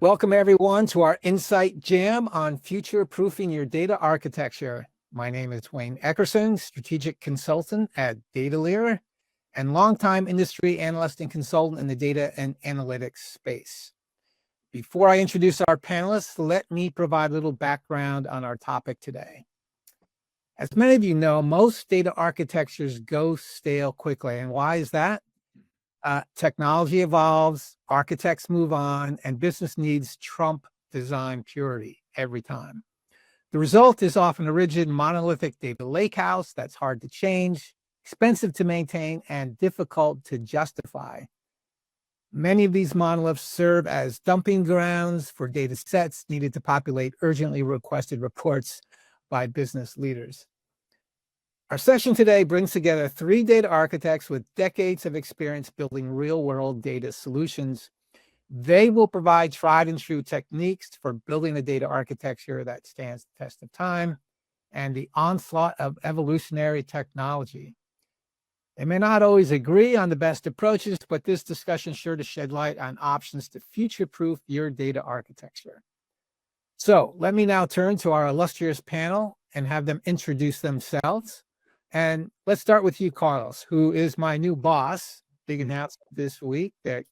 Welcome everyone to our Insight Jam on future-proofing your data architecture. My name is Wayne Eckerson, strategic consultant at DataLear and longtime industry analyst and consultant in the data and analytics space. Before I introduce our panelists, let me provide a little background on our topic today. As many of you know, most data architectures go stale quickly. And why is that? Technology evolves, architects move on, and business needs trump design purity every time. The result is often a rigid monolithic data lakehouse that's hard to change, expensive to maintain, and difficult to justify. Many of these monoliths serve as dumping grounds for data sets needed to populate urgently requested reports by business leaders. Our session today brings together 3 data architects with decades of experience building real-world data solutions. They will provide tried and true techniques for building a data architecture that stands the test of time and the onslaught of evolutionary technology. They may not always agree on the best approaches, but this discussion is sure to shed light on options to future-proof your data architecture. So let me now turn to our illustrious panel and have them introduce themselves. And let's start with you, Carlos, who is my new boss. Big announcement this week that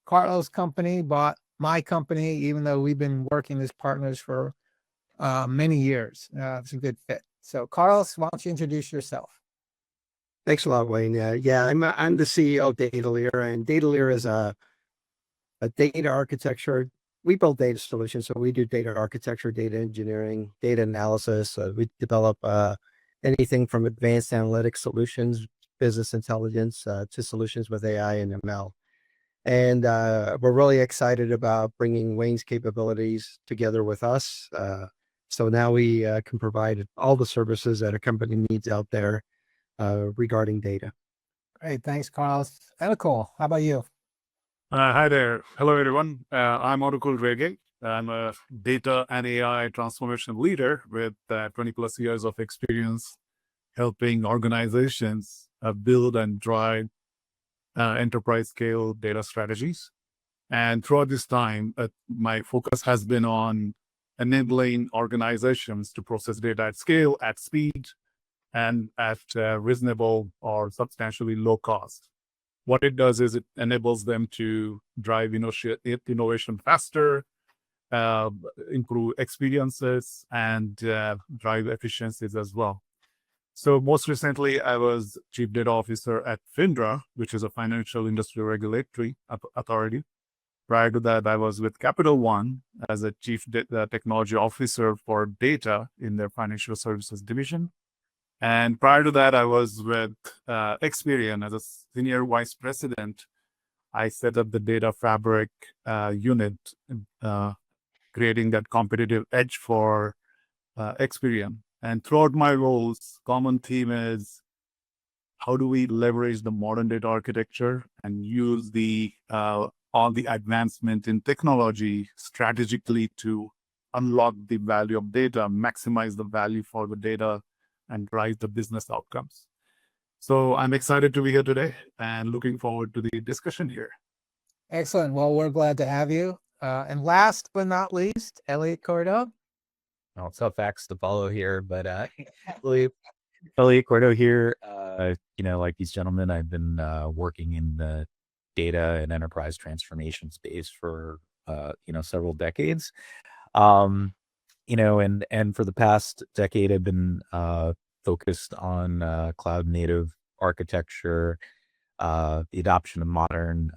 Carlos' company bought my company, even though we've been working as partners for many years. It's a good fit. So Carlos, why don't you introduce yourself? Thanks a lot, Wayne. I'm the CEO of DataLear, and DataLear is a data architecture. We build data solutions, so we do data architecture, data engineering, data analysis. We develop anything from advanced analytics solutions, business intelligence, to solutions with AI and ML. And we're really excited about bringing Wayne's capabilities together with us. So now we can provide all the services that a company needs out there regarding data. Great, thanks, Carlos. Nicole, how about you? Hi there. Hello, everyone. I'm Orukul Rege. I'm a data and AI transformation leader with 20 plus years of experience helping organizations build and drive enterprise scale data strategies. And throughout this time, my focus has been on enabling organizations to process data at scale, at speed, and at reasonable or substantially low cost. What it does is it enables them to drive innovation faster, improve experiences, and drive efficiencies as well. So most recently, I was Chief Data Officer at FINRA, which is a financial industry regulatory authority. Prior to that, I was with Capital One as a Chief Technology Officer for data in their financial services division. And prior to that, I was with Experian as a Senior Vice President. I set up the data fabric unit, creating that competitive edge for Experian. And throughout my roles, common theme is how do we leverage the modern data architecture and use all the advancement in technology strategically to unlock the value of data, maximize the value for the data, and drive the business outcomes. So I'm excited to be here today and looking forward to the discussion here. Excellent. Well, we're glad to have you. And last but not least, Elliot Cordo. Well, tough acts to follow here, but Elliot Cordo here. Like these gentlemen, I've been working in the data and enterprise transformation space for several decades. And for the past decade, I've been focused on cloud native architecture, the adoption of modern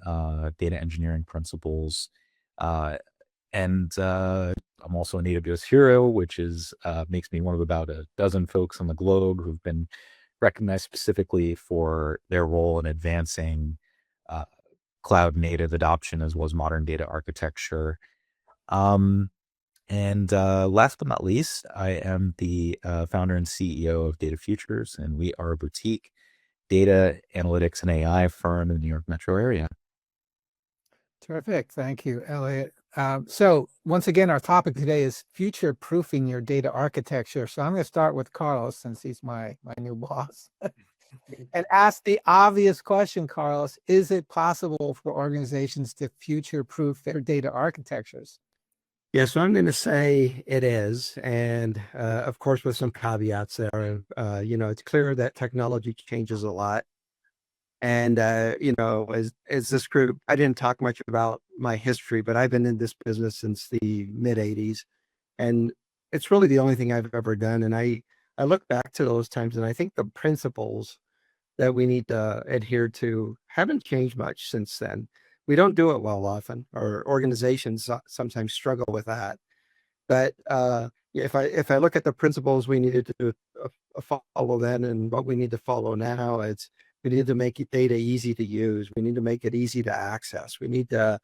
data engineering principles, and I'm also an AWS hero, which is makes me one of about a dozen folks on the globe who've been recognized specifically for their role in advancing cloud native adoption as well as modern data architecture. And last but not least, I am the founder and CEO of Data Futures, and we are a boutique data analytics and AI firm in the New York metro area. Terrific. Thank you, Elliot. So once again, our topic today is future-proofing your data architecture. So I'm going to start with Carlos since he's my new boss. and ask the obvious question, Carlos, is it possible for organizations to future-proof their data architectures? Yeah, so I'm going to say it is, and of course with some caveats there. It's clear that technology changes a lot, and as this group, I didn't talk much about my history, but I've been in this business since the mid '80s, and it's really the only thing I've ever done. And I look back to those times, and I think the principles that we need to adhere to haven't changed much since then. We don't do it well often, or organizations sometimes struggle with that. But if I look at the principles we needed to follow then and what we need to follow now, it's we need to make data easy to use. We need to make it easy to access. We need to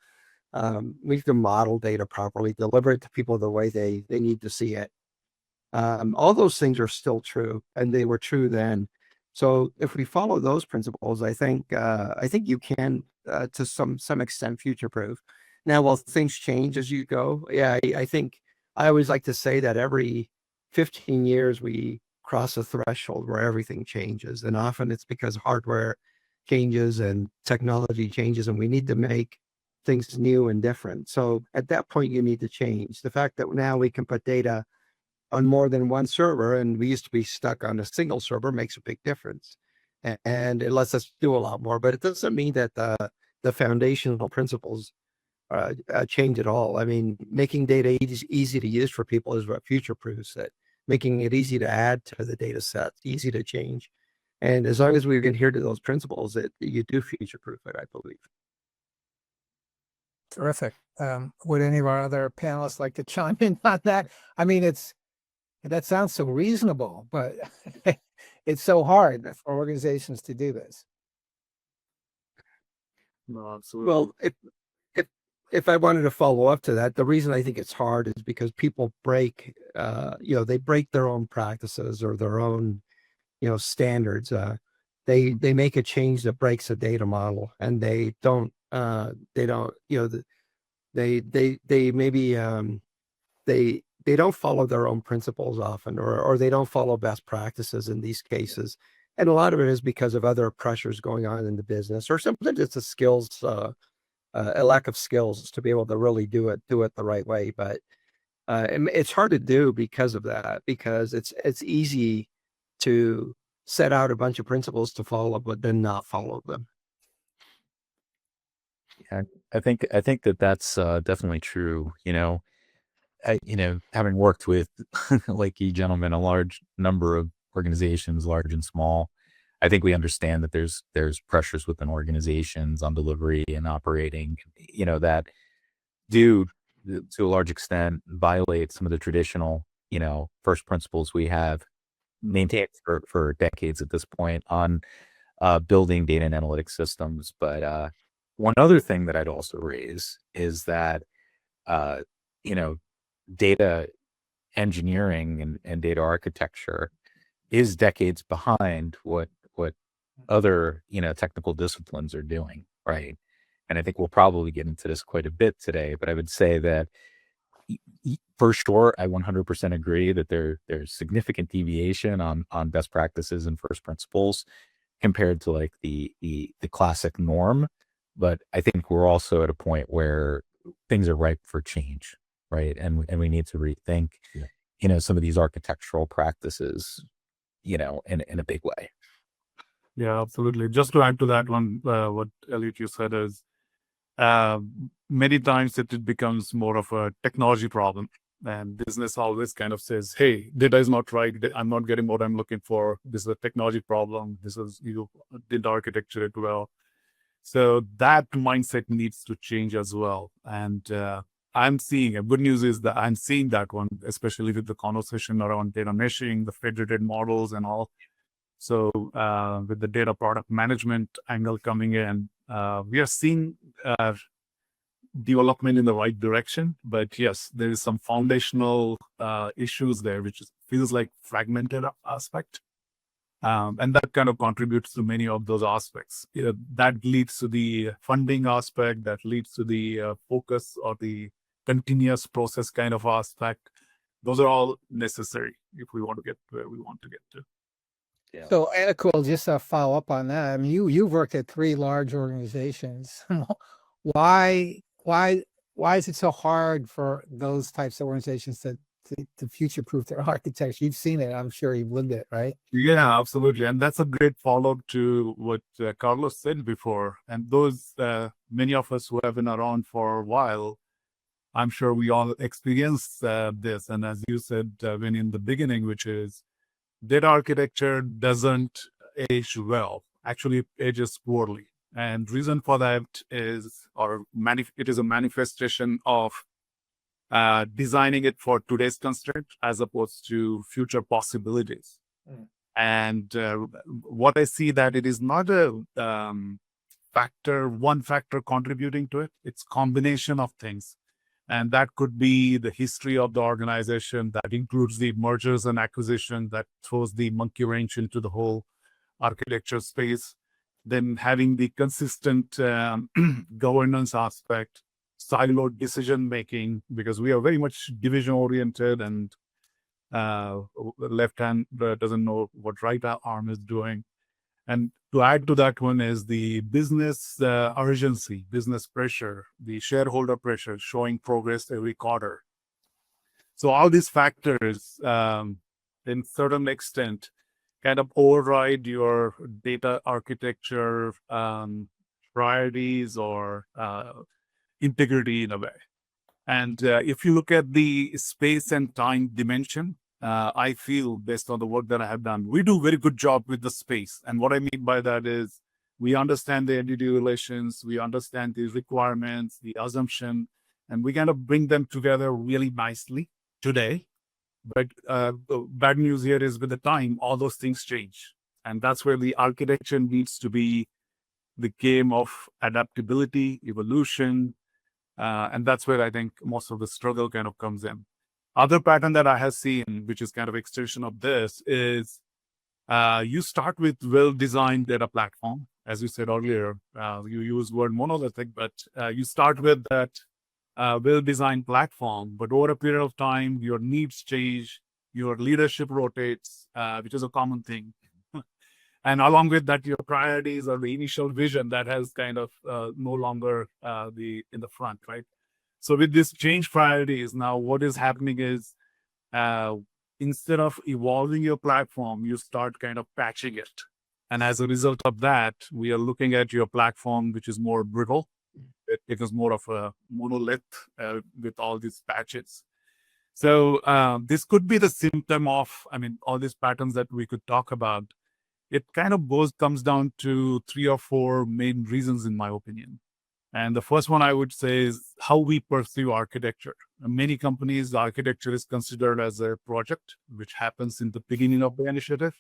model data properly, deliver it to people the way they need to see it. All those things are still true, and they were true then. So if we follow those principles, I think you can to some extent future proof. Now, will things change as you go? Yeah, I think I always like to say that every 15 years we cross a threshold where everything changes, and often it's because hardware changes and technology changes, and we need to make things new and different. So at that point, you need to change. The fact that now we can put data on more than one server, and we used to be stuck on a single server, makes a big difference. And it lets us do a lot more, but it doesn't mean that the foundational principles change at all. I mean, making data easy to use for people is what future proofs it. Making it easy to add to the data set, easy to change. And as long as we adhere to those principles, you do future proof it, I believe. Terrific. Would any of our other panelists like to chime in on that? I mean, that sounds so reasonable, but it's so hard for organizations to do this. No, absolutely. Well, if I wanted to follow up to that, the reason I think it's hard is because people break, they break their own practices or their own, standards. They make a change that breaks a data model, and they don't, they maybe they don't follow their own principles often, or they don't follow best practices in these cases. And a lot of it is because of other pressures going on in the business, or sometimes it's a lack of skills to be able to really do it the right way. But it's hard to do because of that, because it's easy to set out a bunch of principles to follow, but then not follow them. Yeah, I think that's definitely true. Having worked with like you gentlemen, a large number of organizations, large and small, I think we understand that there's pressures within organizations on delivery and operating, that do to a large extent violate some of the traditional, first principles we have maintained for decades at this point on building data and analytics systems. But one other thing that I'd also raise is that uh, you know data engineering and data architecture is decades behind what other technical disciplines are doing, right? And I think we'll probably get into this quite a bit today, but I would say that for sure, I 100% agree that there's significant deviation on best practices and first principles compared to like the classic norm. But I think we're also at a point where things are ripe for change, right? And we need to rethink, some of these architectural practices, in a big way. Yeah, absolutely. Just to add to that one, what Elliot you said is many times it becomes more of a technology problem, and business always kind of says, "Hey, data is not right. I'm not getting what I'm looking for. This is a technology problem. This is you did architecture it well." So that mindset needs to change as well. And good news is that I'm seeing that one, especially with the conversation around data meshing, the federated models and all. So with the data product management angle coming in, we are seeing development in the right direction. But yes, there is some foundational issues there, which feels like fragmented aspect. And that kind of contributes to many of those aspects. That leads to the funding aspect, that leads to the focus or the continuous process kind of aspect. Those are all necessary if we want to get where we want to get to. Yeah. So, cool. Just a follow up on that. I mean, you've worked at 3 large organizations. why why why is it so hard for those types of organizations to future proof their architecture? You've seen it. I'm sure you've lived it, right? Yeah, absolutely. And that's a great follow-up to what Carlos said before. And those, many of us who have been around for a while, I'm sure we all experience this. And as you said, when in the beginning, which is data architecture doesn't age well. Actually, it ages poorly. And reason for that is, it is a manifestation of designing it for today's constraint as opposed to future possibilities. Mm. And what I see that it is not a one factor contributing to it. It's combination of things. And that could be the history of the organization. That includes the mergers and acquisition that throws the monkey wrench into the whole architecture space. Then having the consistent governance aspect, siloed decision making, because we are very much division oriented, and left hand doesn't know what right arm is doing. And to add to that one is the business urgency, business pressure, the shareholder pressure, showing progress every quarter. So all these factors, in certain extent, kind of override your data architecture priorities or integrity in a way. And if you look at the space and time dimension, I feel, based on the work that I have done, we do a very good job with the space. And what I mean by that is we understand the entity relations, we understand the requirements, the assumption, and we kind of bring them together really nicely today. But the bad news here is with the time, all those things change. And that's where the architecture needs to be the game of adaptability, evolution, and that's where I think most of the struggle kind of comes in. Other pattern that I have seen, which is kind of extension of this, is you start with well-designed data platform. As you said earlier, you use word monolithic, but you start with that well-designed platform. But over a period of time, your needs change, your leadership rotates, which is a common thing. And along with that, your priorities or the initial vision that has kind of no longer in the front, right? So with this change priorities, now what is happening is instead of evolving your platform, you start kind of patching it. And as a result of that, we are looking at your platform, which is more brittle. It is more of a monolith with all these patches. So this could be the symptom of, all these patterns that we could talk about. It kind of comes down to 3 or 4 main reasons, in my opinion. And the first one I would say is how we pursue architecture. In many companies, the architecture is considered as a project, which happens in the beginning of the initiative.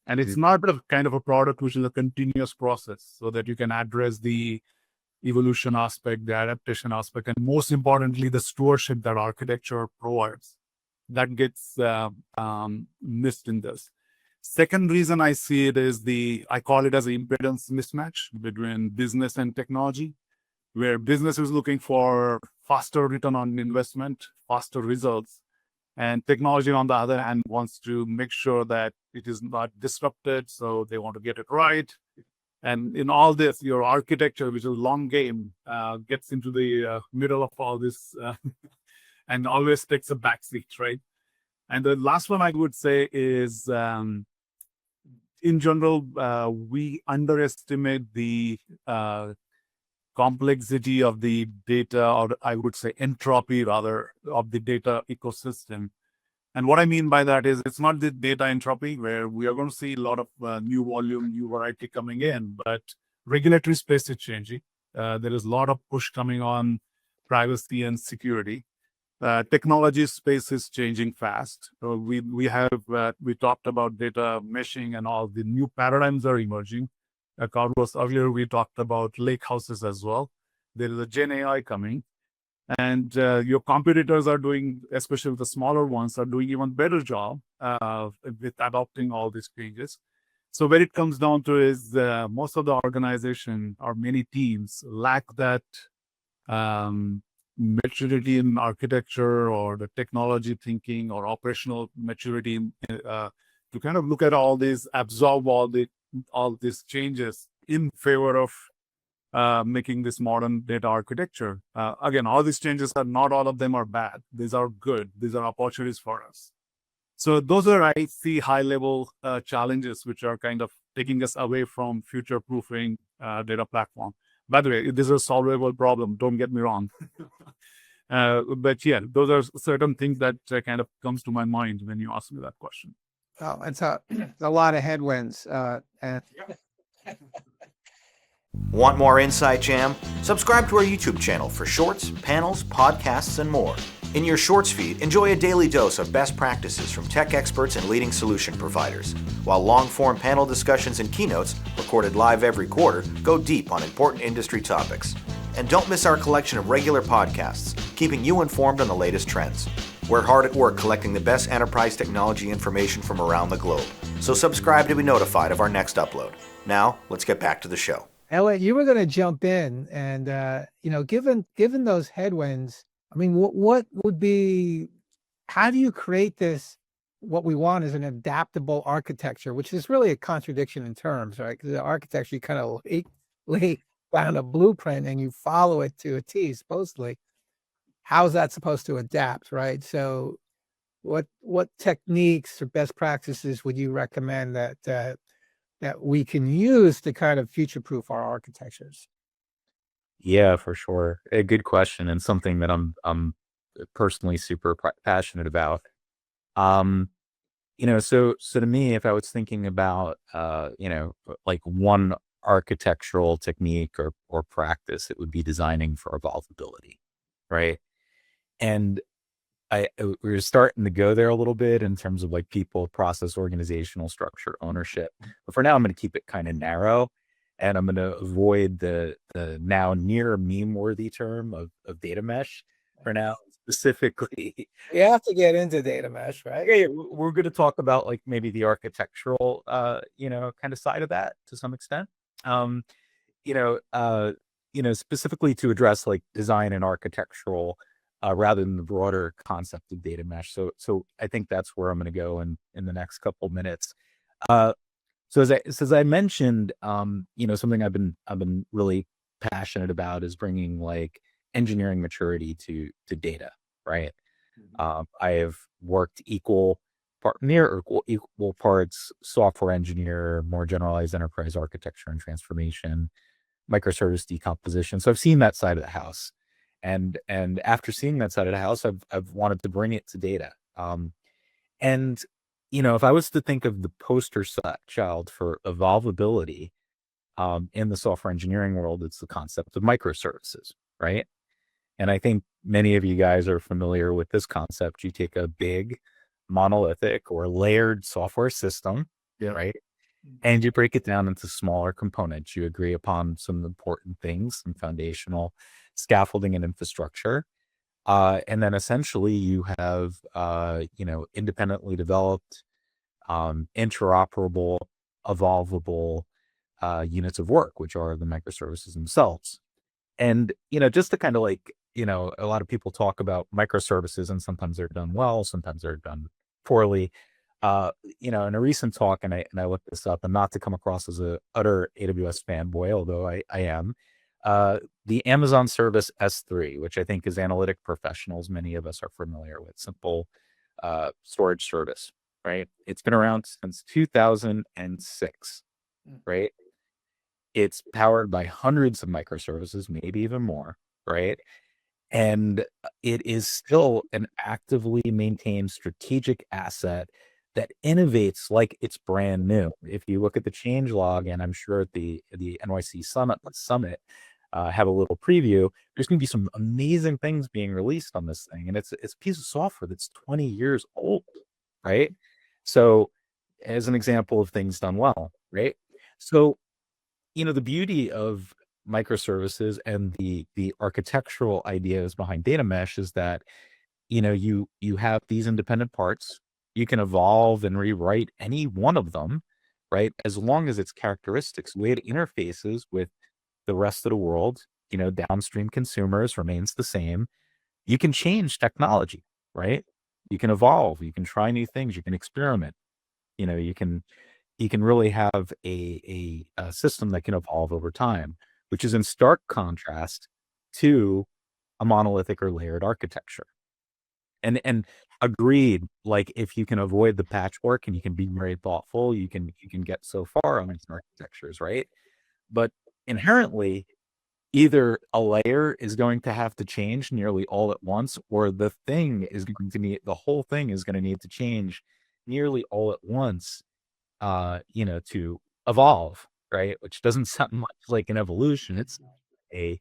And it's not a kind of a product which is a continuous process, so that you can address the evolution aspect, the adaptation aspect, and most importantly, the stewardship that architecture provides. That gets missed in this. Second reason I see it is I call it as an impedance mismatch between business and technology, where business is looking for faster return on investment, faster results, and technology, on the other hand, wants to make sure that it is not disrupted, so they want to get it right. And in all this, your architecture, which is a long game, gets into the middle of all this and always takes a backseat, right? And the last one I would say is, in general, we underestimate the complexity of the data, or I would say entropy rather, of the data ecosystem. And what I mean by that is it's not the data entropy where we are going to see a lot of new volume, new variety coming in, but regulatory space is changing. There is a lot of push coming on privacy and security. Technology space is changing fast. We talked about data meshing and all the new paradigms are emerging. Carlos, earlier we talked about lake houses as well. There is a Gen AI coming, and your competitors are doing, especially the smaller ones, are doing even better job with adopting all these changes. So where it comes down to is most of the organization or many teams lack that maturity in architecture or the technology thinking or operational maturity to kind of look at all these, absorb all these changes in favor of making this modern data architecture. Again, all these changes are not all of them are bad. These are good. These are opportunities for us. So those are, I see, high-level challenges which are kind of taking us away from future-proofing data platform. By the way, this is a solvable problem. Don't get me wrong. But yeah, those are certain things that kind of comes to my mind when you ask me that question. Well, it's a lot of headwinds. And Want more Inside Jam? Subscribe to our YouTube channel for shorts, panels, podcasts, and more. In your Shorts feed, enjoy a daily dose of best practices from tech experts and leading solution providers, while long-form panel discussions and keynotes, recorded live every quarter, go deep on important industry topics. And don't miss our collection of regular podcasts, keeping you informed on the latest trends. We're hard at work collecting the best enterprise technology information from around the globe, so subscribe to be notified of our next upload. Now, let's get back to the show. Elliot, you were going to jump in, and given those headwinds, I mean, what would be? How do you create this? What we want is an adaptable architecture, which is really a contradiction in terms, right? Because the architecture, you kind of lay down a blueprint and you follow it to a T, supposedly. How's that supposed to adapt, right? So, what techniques or best practices would you recommend that we can use to kind of future-proof our architectures? Yeah, for sure. A good question, and something that I'm personally super passionate about. So to me, if I was thinking about like one architectural technique or practice, it would be designing for evolvability, right? And we were starting to go there a little bit in terms of like people, process, organizational structure, ownership. But for now, I'm going to keep it kind of narrow, and I'm going to avoid the now near meme-worthy term of data mesh for now. Specifically, You have to get into data mesh, right? yeah, we're going to talk about like maybe the architectural, kind of side of that to some extent. Specifically to address like design and architectural, rather than the broader concept of data mesh. So I think that's where I'm going to go in the next couple minutes. So as I mentioned, something I've been really passionate about is bringing like engineering maturity to data, right? I have worked equal parts software engineer, more generalized enterprise architecture and transformation, microservice decomposition. So I've seen that side of the house. And after seeing that side of the house, I've wanted to bring it to data. And if I was to think of the poster child for evolvability in the software engineering world, it's the concept of microservices, right? And I think many of you guys are familiar with this concept. You take a big monolithic or layered software system, right? And you break it down into smaller components. You agree upon some important things, some foundational scaffolding and infrastructure. And then essentially you have, independently developed, interoperable, evolvable units of work, which are the microservices themselves. And, just to kind of like, a lot of people talk about microservices and sometimes they're done well, sometimes they're done poorly. In a recent talk, and I looked this up, and not to come across as a utter AWS fanboy, although I am, the Amazon service S3, which I think is analytic professionals, many of us are familiar with, simple storage service, right? It's been around since 2006, right? It's powered by hundreds of microservices, maybe even more, right? And it is still an actively maintained strategic asset that innovates like it's brand new. If you look at the change log, and I'm sure at the NYC Summit have a little preview, there's going to be some amazing things being released on this thing. And it's a piece of software that's 20 years old, right? So as an example of things done well, right? So, the beauty of microservices and the architectural ideas behind data mesh is that, you have these independent parts. You can evolve and rewrite any one of them, right? As long as its characteristics, the way it interfaces with the rest of the world, downstream consumers remains the same. You can change technology, right? You can evolve, you can try new things, you can experiment. you can really have a system that can evolve over time, which is in stark contrast to a monolithic or layered architecture. And agreed, like if you can avoid the patchwork and you can be very thoughtful, you can get so far on these architectures, right? But inherently, either a layer is going to have to change nearly all at once, or the whole thing is going to need to change nearly all at once, to evolve, right? Which doesn't sound much like an evolution. It's a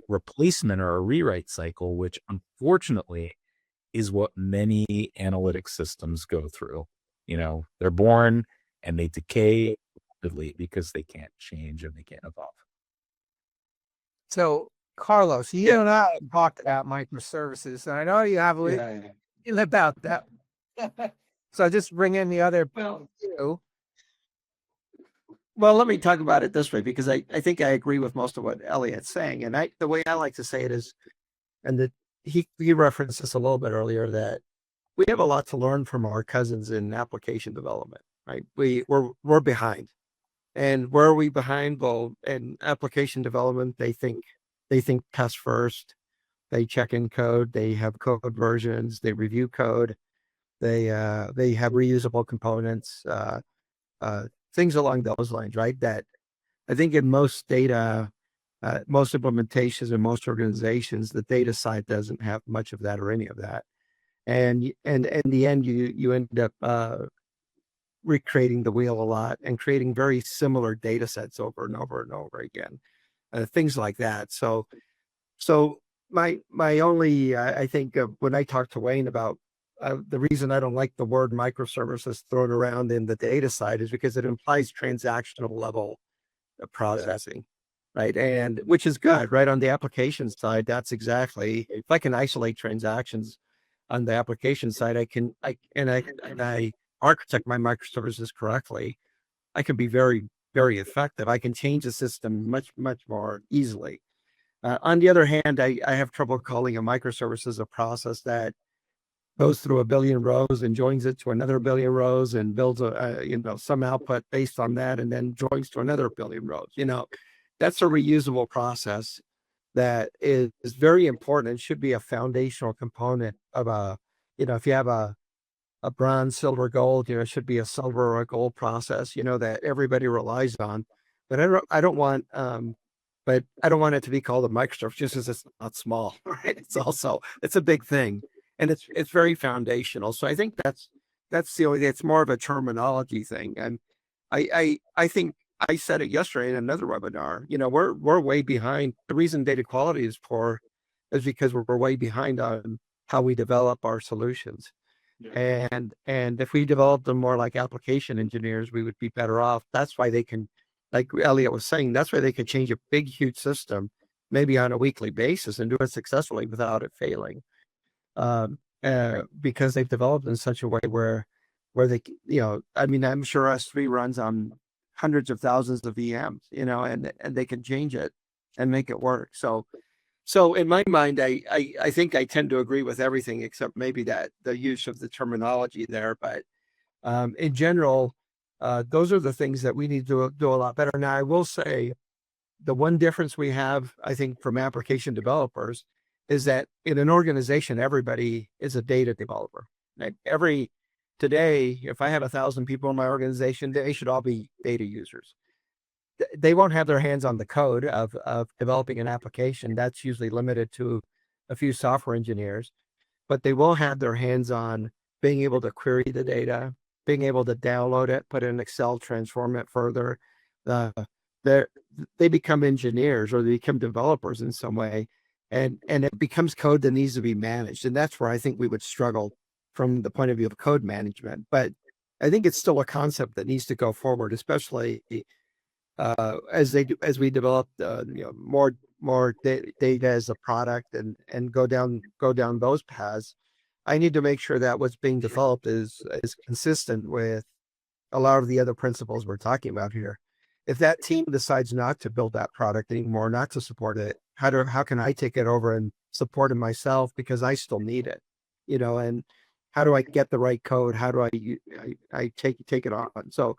replacement or a rewrite cycle, which unfortunately is what many analytic systems go through. They're born and they decay rapidly because they can't change and they can't evolve. So, Carlos, you and I talked about microservices, and I know you have a little about that. So, just bring in the other. Well, let me talk about it this way, because I think I agree with most of what Elliot's saying. And the way I like to say it is, and that he referenced this a little bit earlier, that we have a lot to learn from our cousins in application development, right? We're behind. And where are we behind? Well, in application development, they think test first, they check in code, they have code versions, they review code, they have reusable components, things along those lines, right? That I think in most most implementations and most organizations, the data side doesn't have much of that or any of that. And in the end, you end up recreating the wheel a lot and creating very similar data sets over and over and over again, things like that. So my only, I think when I talk to Wayne about the reason I don't like the word microservices thrown around in the data side is because it implies transactional level processing, right? And which is good, right? On the application side, that's exactly, if I can isolate transactions on the application side, I architect my microservices correctly, I can be very, very effective. I can change the system much, much more easily. On the other hand, I have trouble calling a microservice a process that goes through a billion rows and joins it to another billion rows and builds some output based on that, and then joins to another billion rows. That's a reusable process that is very important and should be a foundational component of if you have a bronze, silver, gold, it should be a silver or a gold process, that everybody relies on. But I don't want it to be called a microservice just because it's not small, right? It's a big thing, and it's very foundational. So I think it's more of a terminology thing. And I think I said it yesterday in another webinar, we're way behind. The reason data quality is poor is because we're way behind on how we develop our solutions. Yeah. And if we developed them more like application engineers, we would be better off. That's why they can, like Elliot was saying, that's why they can change a big, huge system, maybe on a weekly basis, and do it successfully without it failing. Because they've developed in such a way where they, I'm sure S3 runs on hundreds of thousands of VMs, and they can change it and make it work. So in my mind, I think I tend to agree with everything except maybe that the use of the terminology there. But in general, those are the things that we need to do a lot better. Now, I will say the one difference we have, I think, from application developers is that in an organization, everybody is a data developer. Right? Today, if I have 1,000 people in my organization, they should all be data users. They won't have their hands on the code of developing an application. That's usually limited to a few software engineers, but they will have their hands on being able to query the data, being able to download it, put it in Excel, transform it further. They become engineers or they become developers in some way, and it becomes code that needs to be managed. And that's where I think we would struggle from the point of view of code management. But I think it's still a concept that needs to go forward, especially as we develop more data as a product and go down those paths. I need to make sure that what's being developed is consistent with a lot of the other principles we're talking about here. If that team decides not to build that product anymore, not to support it, how can I take it over and support it myself because I still need it, and how do I get the right code? How do I take it on? So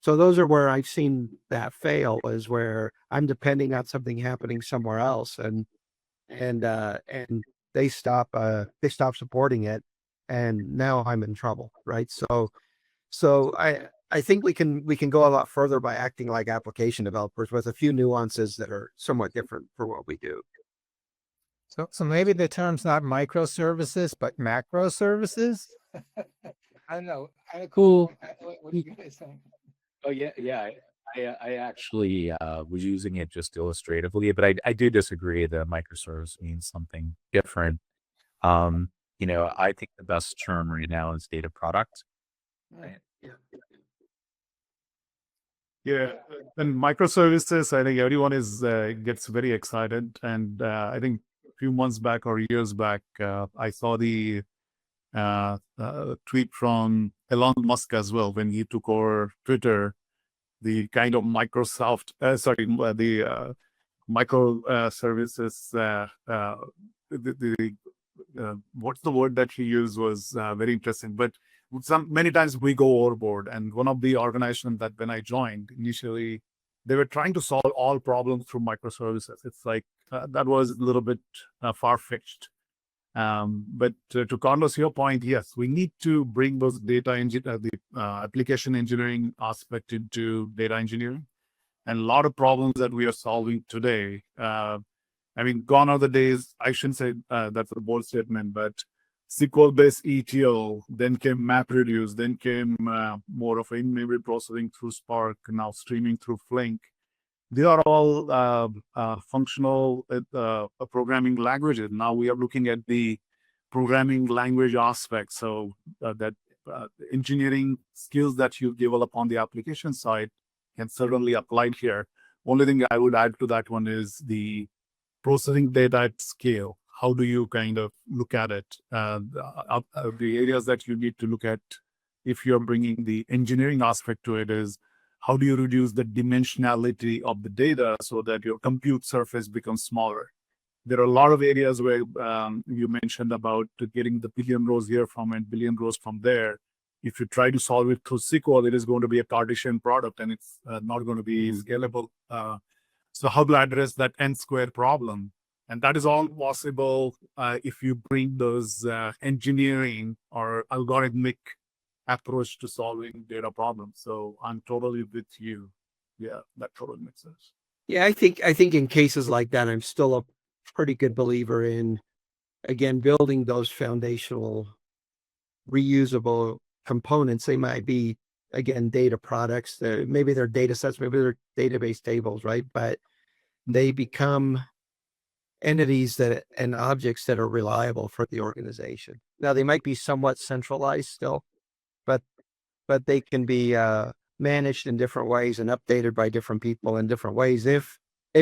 those are where I've seen that fail, is where I'm depending on something happening somewhere else, and they stop supporting it, and now I'm in trouble, right? So I think we can go a lot further by acting like application developers with a few nuances that are somewhat different for what we do. So maybe the term's not microservices, but macro services. I don't know. Kind of cool. What do you guys think? Oh yeah, yeah. I actually was using it just illustratively, but I do disagree that microservice means something different. I think the best term right now is data product. Right. Yeah, and microservices, I think everyone gets very excited. And I think a few months back or years back, I saw the tweet from Elon Musk as well when he took over Twitter. The kind of the micro services. What's the word that he used was very interesting. But many times we go overboard. And one of the organizations that when I joined initially, they were trying to solve all problems through microservices. It's like that was a little bit far-fetched. But to Carlos, your point, yes, we need to bring those application engineering aspect into data engineering. And a lot of problems that we are solving today, gone are the days, I shouldn't say that's a bold statement, but SQL-based ETL, then came MapReduce, then came more of in-memory processing through Spark, now streaming through Flink. They are all functional programming languages. Now we are looking at the programming language aspect. So that engineering skills that you develop on the application side can certainly apply here. Only thing I would add to that one is the processing data at scale. How do you kind of look at it? The areas that you need to look at if you're bringing the engineering aspect to it is, how do you reduce the dimensionality of the data so that your compute surface becomes smaller? There are a lot of areas where you mentioned about getting the billion rows here from and billion rows from there. If you try to solve it through SQL, it is going to be a Cartesian product and it's not going to be scalable. So how to address that n squared problem? And that is all possible if you bring those engineering or algorithmic approach to solving data problems. So I'm totally with you. Yeah, that totally makes sense. Yeah, I think in cases like that, I'm still a pretty good believer in, again, building those foundational reusable components. They might be, again, data products. Maybe they're data sets, maybe they're database tables, right? But they become entities and objects that are reliable for the organization. Now, they might be somewhat centralized still, but they can be managed in different ways and updated by different people in different ways if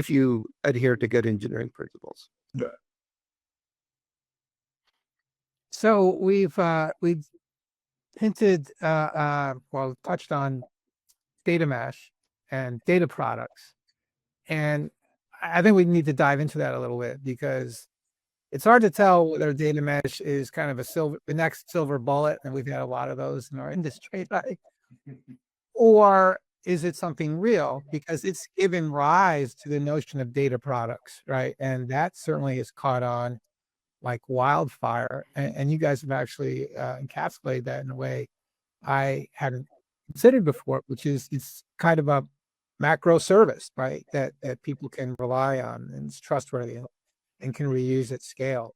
you adhere to good engineering principles. Yeah. So we've hinted, touched on data mesh and data products, and I think we need to dive into that a little bit, because it's hard to tell whether data mesh is kind of the next silver bullet, and we've had a lot of those in our industry, right? Or is it something real? Because it's given rise to the notion of data products, right? And that certainly has caught on like wildfire. And you guys have actually encapsulated that in a way I hadn't considered before, which is it's kind of a macro service, right? That people can rely on and it's trustworthy and can reuse at scale.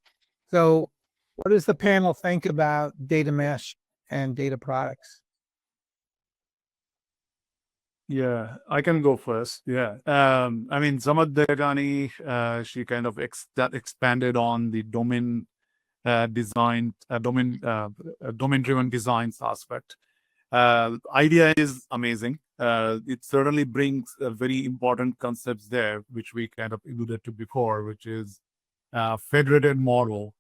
So what does the panel think about data mesh and data products? Yeah, I can go first. Yeah. Samad Degani, she kind of expanded on the domain domain-driven designs aspect. Idea is amazing. It certainly brings very important concepts there, which we kind of alluded to before, which is federated model,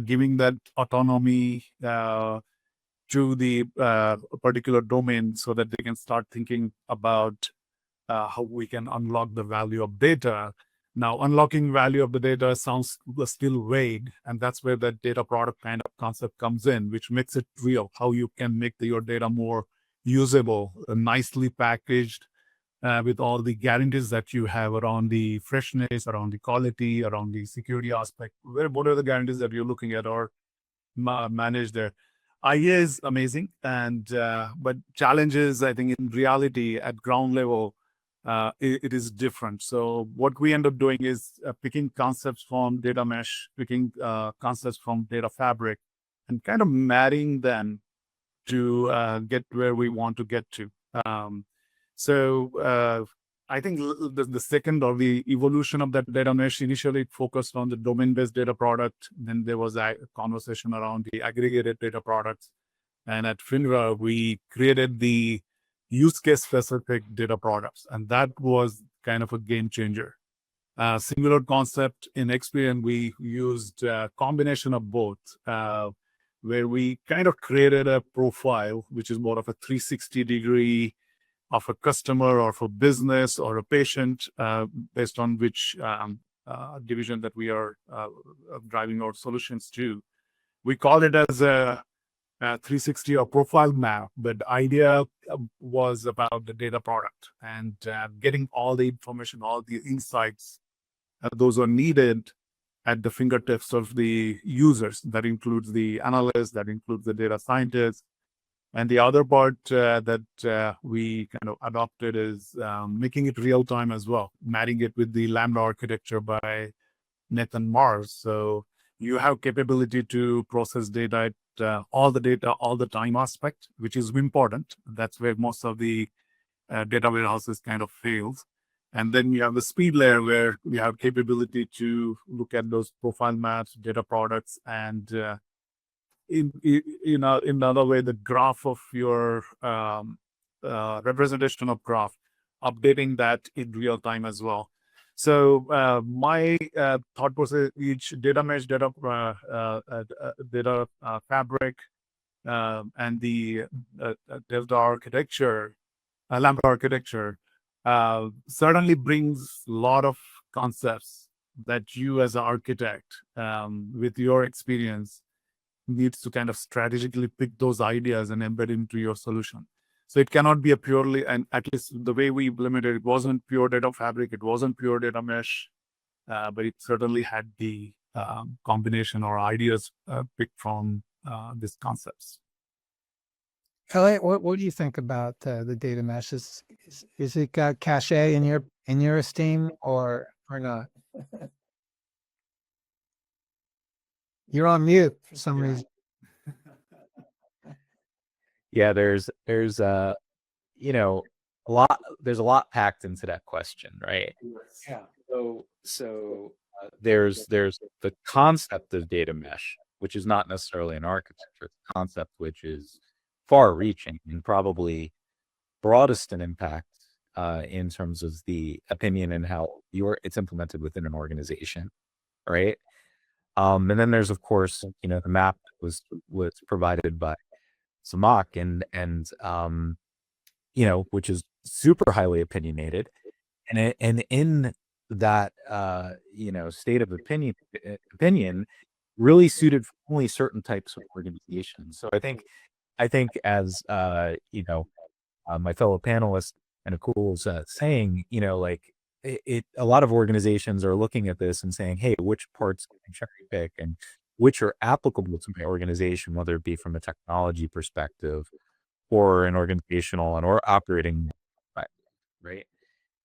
giving that autonomy to the particular domain so that they can start thinking about how we can unlock the value of data. Now, unlocking value of the data sounds still vague, and that's where that data product kind of concept comes in, which makes it real, how you can make your data more usable, nicely packaged, with all the guarantees that you have around the freshness, around the quality, around the security aspect. What are the guarantees that you're looking at or manage there? IA is amazing, and but challenges, I think, in reality at ground level, it is different. So what we end up doing is picking concepts from data mesh, picking concepts from data fabric, and kind of marrying them to get where we want to get to. So I think the second, or the evolution of that data mesh, initially it focused on the domain-based data product. Then there was a conversation around the aggregated data products. And at FINRA, we created the use case specific data products. And that was kind of a game changer. Similar concept in Experian, we used a combination of both, where we kind of created a profile, which is more of a 360-degree of a customer or for business or a patient, based on which division that we are driving our solutions to. We call it as a 360 or profile map, but the idea was about the data product and getting all the information, all the insights those are needed at the fingertips of the users. That includes the analysts, that includes the data scientists. And the other part that we kind of adopted is making it real time as well, marrying it with the Lambda architecture by Nathan Mars. So you have capability to process data at all the time aspect, which is important. That's where most of the data warehouses kind of fails. And then you have the speed layer where we have capability to look at those profile maps, data products, and in another way, the graph of your representation of graph, updating that in real time as well. So my thought process, each data mesh, data fabric, and the Delta architecture, Lambda architecture, certainly brings a lot of concepts that you as an architect, with your experience, needs to kind of strategically pick those ideas and embed into your solution. So it cannot be a purely, and at least the way we implemented it wasn't pure data fabric, it wasn't pure data mesh, but it certainly had the combination or ideas picked from these concepts. Elliot, what do you think about the data mesh? Is it got cachet in your esteem or not? You're on mute for some reason. Yeah, there's you know, there's a lot packed into that question, right? Yeah. So there's the concept of data mesh, which is not necessarily an architecture. It's a concept which is far reaching and probably broadest in impact in terms of the opinion and how it's implemented within an organization, right? And then there's, of course, the map was provided by Samak and which is super highly opinionated, and in that state of opinion really suited for only certain types of organizations. So I think as my fellow panelist and Akul was saying, a lot of organizations are looking at this and saying, hey, which parts can I cherry pick and which are applicable to my organization, whether it be from a technology perspective or an organizational and or operating perspective, right?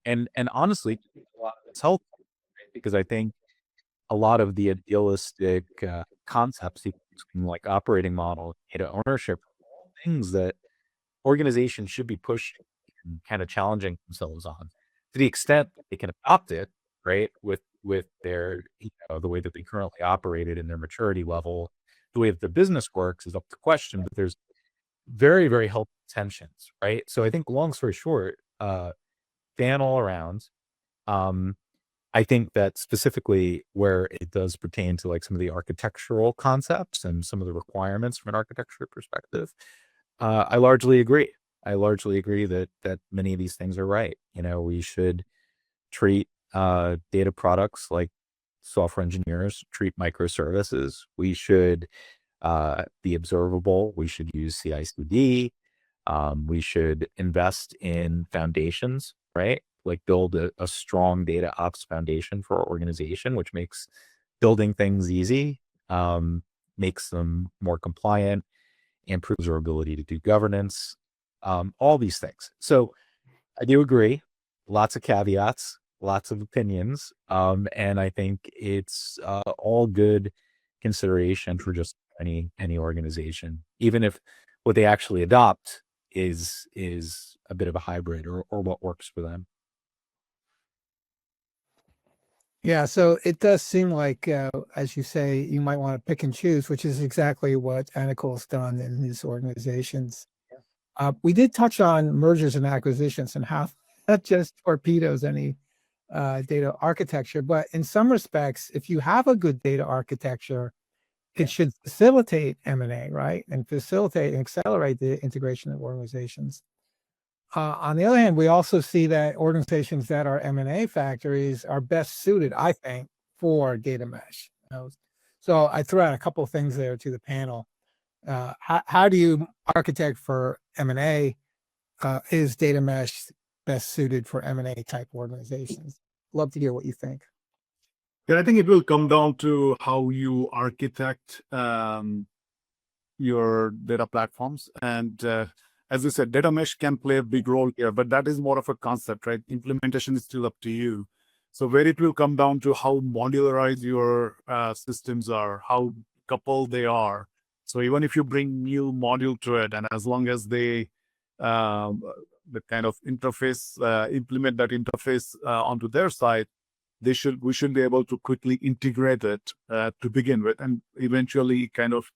And honestly, a lot of it's helpful, right? Because I think a lot of the idealistic concepts, like operating model, data ownership, all things that organizations should be pushing and kind of challenging themselves on, to the extent that they can adopt it, right? With their, the way that they currently operate it in their maturity level, the way that the business works is up to question, but there's very, very healthy tensions, right? So I think long story short, fan all around. I think that specifically where it does pertain to like some of the architectural concepts and some of the requirements from an architecture perspective, I largely agree. I largely agree that many of these things are right. We should treat data products like software engineers treat microservices. We should be observable. We should use CI/CD. We should invest in foundations, right? Like build a strong data ops foundation for our organization, which makes building things easy, makes them more compliant, improves our ability to do governance, all these things. So I do agree, lots of caveats, lots of opinions, and I think it's all good consideration for just any organization, even if what they actually adopt is a bit of a hybrid or what works for them. Yeah, so it does seem like, as you say, you might want to pick and choose, which is exactly what Anicole's done in his organizations. We did touch on mergers and acquisitions and how that just torpedoes any data architecture. But in some respects, if you have a good data architecture, it should facilitate M&A, right? And facilitate and accelerate the integration of organizations. On the other hand, we also see that organizations that are M&A factories are best suited, I think, for data mesh. So I threw out a couple of things there to the panel. How do you architect for M&A? Is data mesh best suited for M&A type organizations? Love to hear what you think. Yeah, I think it will come down to how you architect your data platforms. And as I said, data mesh can play a big role here, but that is more of a concept, right? Implementation is still up to you. So where it will come down to how modularized your systems are, how coupled they are. So even if you bring new module to it, and as long as they the kind of interface, implement that interface onto their side, we should be able to quickly integrate it to begin with, and eventually kind of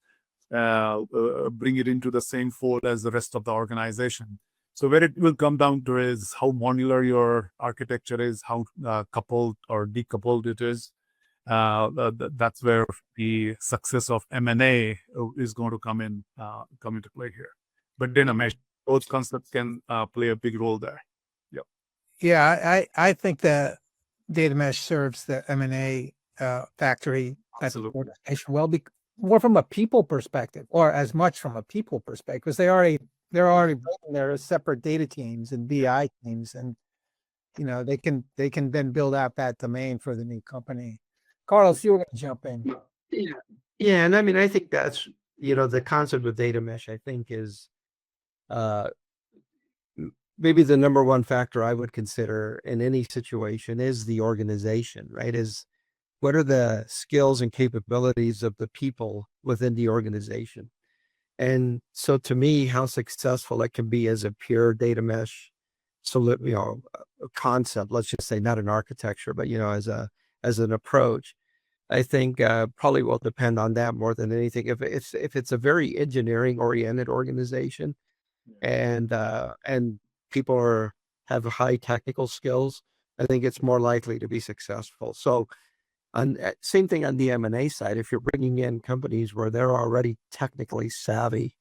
bring it into the same fold as the rest of the organization. So where it will come down to is how modular your architecture is, how coupled or decoupled it is. That's where the success of M&A is going to come into play here. But data mesh, both concepts can play a big role there. Yep. Yeah, I think that data mesh serves the M&A factory organization well, more from a people perspective, or as much from a people perspective, because they're already building their separate data teams and BI teams, and they can then build out that domain for the new company. Carlos, you were going to jump in. Yeah, and I mean, I think that's the concept of data mesh, I think, is maybe the number one factor I would consider in any situation is the organization, right? Is what are the skills and capabilities of the people within the organization? And so to me, how successful it can be as a pure data mesh a concept, let's just say, not an architecture, but as an approach, I think probably will depend on that more than anything. If it's a very engineering oriented organization, and people have high technical skills, I think it's more likely to be successful. So same thing on the M&A side. If you're bringing in companies where they're already technically savvy,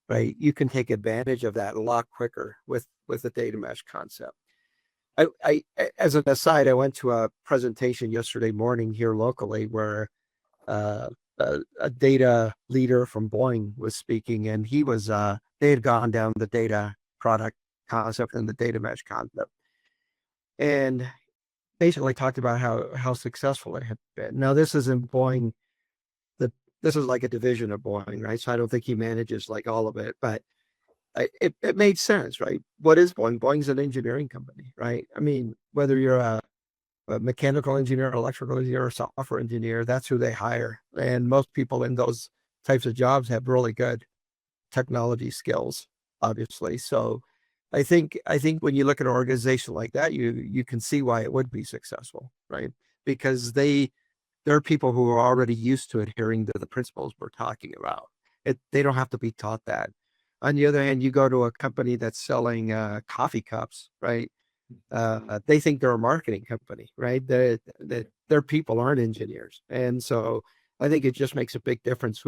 right, you can take advantage of that a lot quicker with the data mesh concept. I as an aside, I went to a presentation yesterday morning here locally where a data leader from Boeing was speaking, and he was they had gone down the data product concept and the data mesh concept, and basically talked about how successful it had been. Now, this isn't Boeing. This is like a division of Boeing, right? So I don't think he manages like all of it, but it made sense, right? What is Boeing? Boeing's an engineering company, right? I mean, whether you're a mechanical engineer, electrical engineer, or software engineer, that's who they hire. And most people in those types of jobs have really good technology skills, obviously. So I think when you look at an organization like that, you can see why it would be successful, right? Because they're people who are already used to adhering to the principles we're talking about. They don't have to be taught that. On the other hand, you go to a company that's selling coffee cups, right? They think they're a marketing company, right? Their people aren't engineers, and so I think it just makes a big difference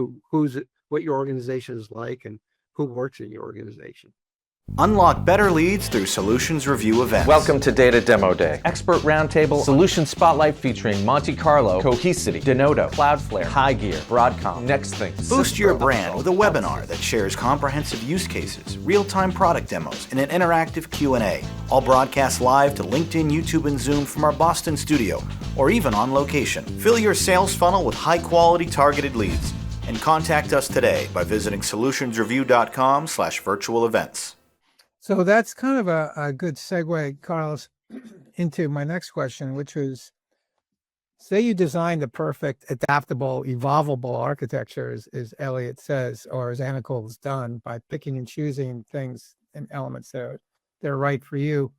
what your organization is like and who works in your organization. Unlock better leads through Solutions Review events. Welcome to Data Demo Day. Expert Roundtable, Solution Spotlight featuring Monte Carlo, Cohesity, Denodo, Cloudflare, High Gear, Broadcom, NextThing. Boost your brand with a webinar that shares comprehensive use cases, real-time product demos, and an interactive Q&A. All broadcast live to LinkedIn, YouTube, and Zoom from our Boston studio, or even on location. Fill your sales funnel with high-quality targeted leads. And contact us today by visiting solutionsreview.com/virtual events. So that's kind of a good segue, Carlos, into my next question, which was, say you design the perfect adaptable, evolvable architecture, as Elliot says, or as Anacol has done, by picking and choosing things and elements that are right for you.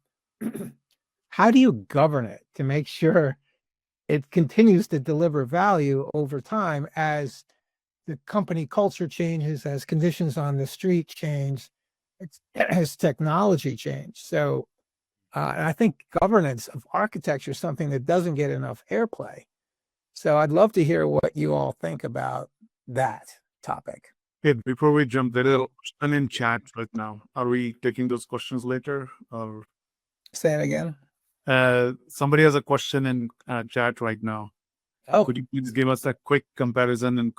How do you govern it to make sure it continues to deliver value over time as the company culture changes, as conditions on the street change, as technology change? So and I think governance of architecture is something that doesn't get enough airplay. So I'd love to hear what you all think about that topic. Hey, before we jump, there is a question in chat right now. Are we taking those questions later? Or Say it again. somebody has a question in chat right now. Oh, Could you please give us a quick comparison and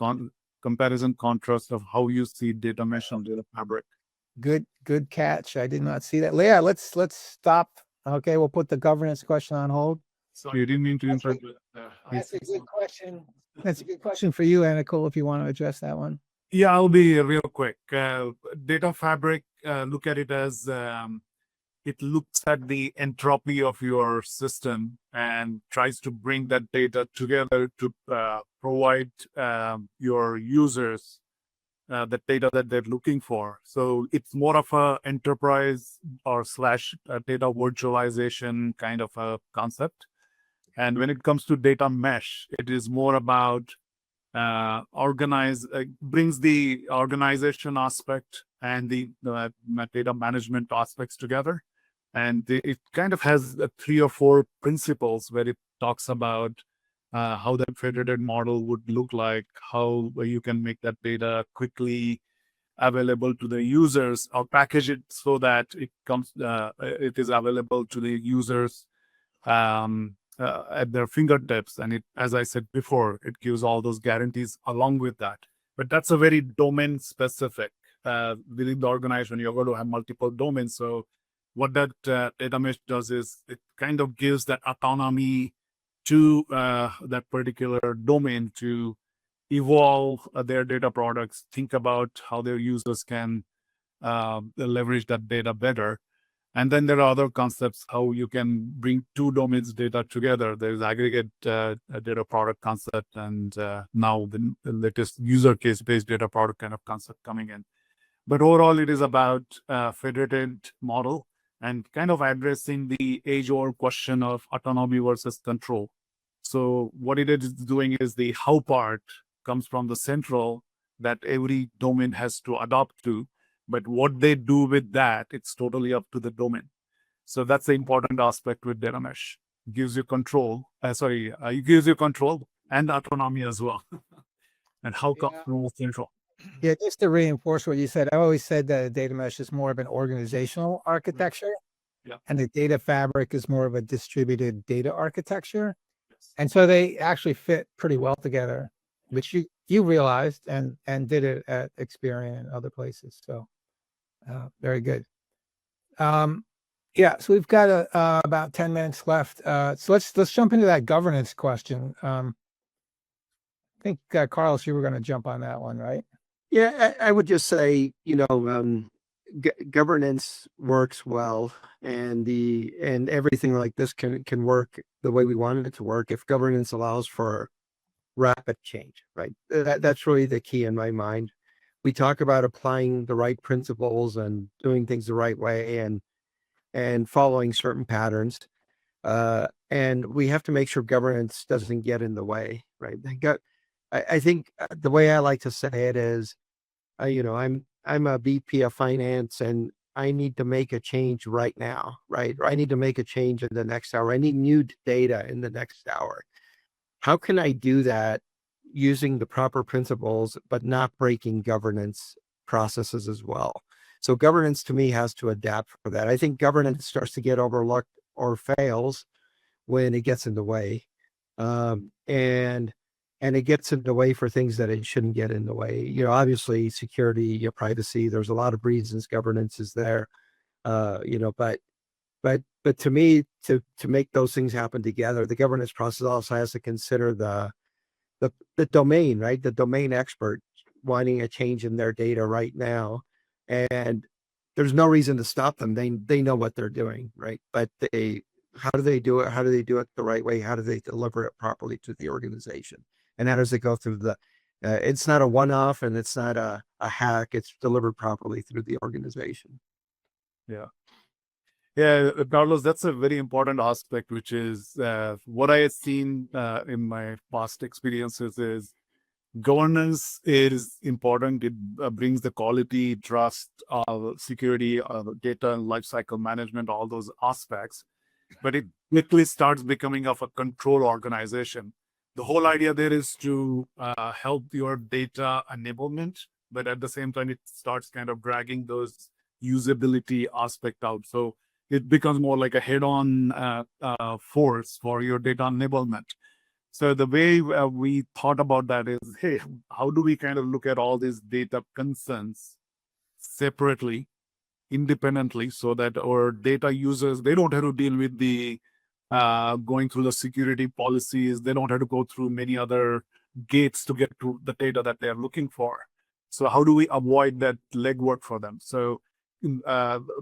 contrast of how you see data mesh on data fabric? good catch. I did not see that. Leah, let's stop. Okay, we'll put the governance question on hold. So you didn't mean to interrupt. That's a good question. That's a good question for you, Anacol, if you want to address that one. Yeah, I'll be real quick. Data fabric, look at it as it looks at the entropy of your system and tries to bring that data together to provide your users the data that they're looking for. So it's more of a enterprise or slash data virtualization kind of a concept. And when it comes to data mesh, it is more about brings the organization aspect and the data management aspects together. And it kind of has 3 or 4 principles where it talks about how that federated model would look like, how you can make that data quickly available to the users, or package it so that it is available to the users at their fingertips. And it, as I said before, it gives all those guarantees along with that. But that's a very domain specific. Within the organization, you're going to have multiple domains. So what that data mesh does is it kind of gives that autonomy to that particular domain to evolve their data products, think about how their users can leverage that data better. And then there are other concepts, how you can bring 2 domains data together. There's aggregate data product concept, and now the latest user case-based data product kind of concept coming in. But overall, it is about federated model and kind of addressing the age-old question of autonomy versus control. So what it is doing is the how part comes from the central that every domain has to adopt to, but what they do with that, it's totally up to the domain. So that's the important aspect with data mesh. It gives you control. It gives you control and autonomy as well. And how comes from central? Yeah, just to reinforce what you said, I always said that a data mesh is more of an organizational architecture, and the data fabric is more of a distributed data architecture. And so they actually fit pretty well together, which you realized and did it at Experian and other places. So very good. Yeah, so we've got about 10 minutes left. So let's jump into that governance question. I think Carlos, you were going to jump on that one, right? Yeah, I would just say, governance works well, and everything like this can work the way we wanted it to work if governance allows for rapid change, right? That's really the key in my mind. We talk about applying the right principles and doing things the right way and following certain patterns. And we have to make sure governance doesn't get in the way, right? I think the way I like to say it is, I'm a VP of finance and I need to make a change right now, right? Or I need to make a change in the next hour. I need new data in the next hour. How can I do that using the proper principles, but not breaking governance processes as well? So governance to me has to adapt for that. I think governance starts to get overlooked or fails when it gets in the way. And it gets in the way for things that it shouldn't get in the way. You know, obviously security, your privacy, there's a lot of reasons governance is there. You know, but to me, to make those things happen together, the governance process also has to consider the domain, right? The domain expert wanting a change in their data right now. And there's no reason to stop them. They know what they're doing, right? But how do they do it? How do they do it the right way? How do they deliver it properly to the organization? And how does it go through it's not a one-off and it's not a hack. It's delivered properly through the organization. Yeah. Yeah, Carlos, that's a very important aspect, which is what I have seen in my past experiences is governance is important. It brings the quality, trust, security, data and lifecycle management, all those aspects. But it quickly starts becoming of a control organization. The whole idea there is to help your data enablement, but at the same time, it starts kind of dragging those usability aspect out. So it becomes more like a head-on force for your data enablement. So the way we thought about that is, hey, how do we kind of look at all these data concerns separately, independently, so that our data users, they don't have to deal with the going through the security policies. They don't have to go through many other gates to get to the data that they're looking for. So how do we avoid that legwork for them? So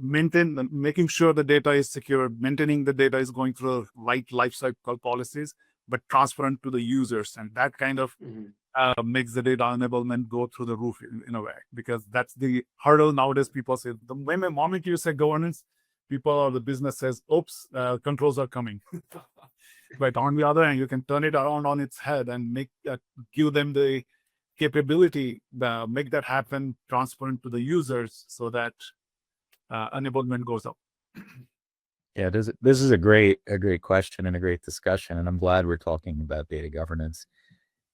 making sure the data is secure, maintaining the data is going through the right lifecycle policies, but transparent to the users. And that kind of makes the data enablement go through the roof in a way, because that's the hurdle nowadays. People say, the moment you say governance, people or the business says, oops, controls are coming. But on the other hand, you can turn it around on its head and give them the capability, make that happen transparent to the users so that enablement goes up. Yeah, this is a great question and a great discussion, and I'm glad we're talking about data governance.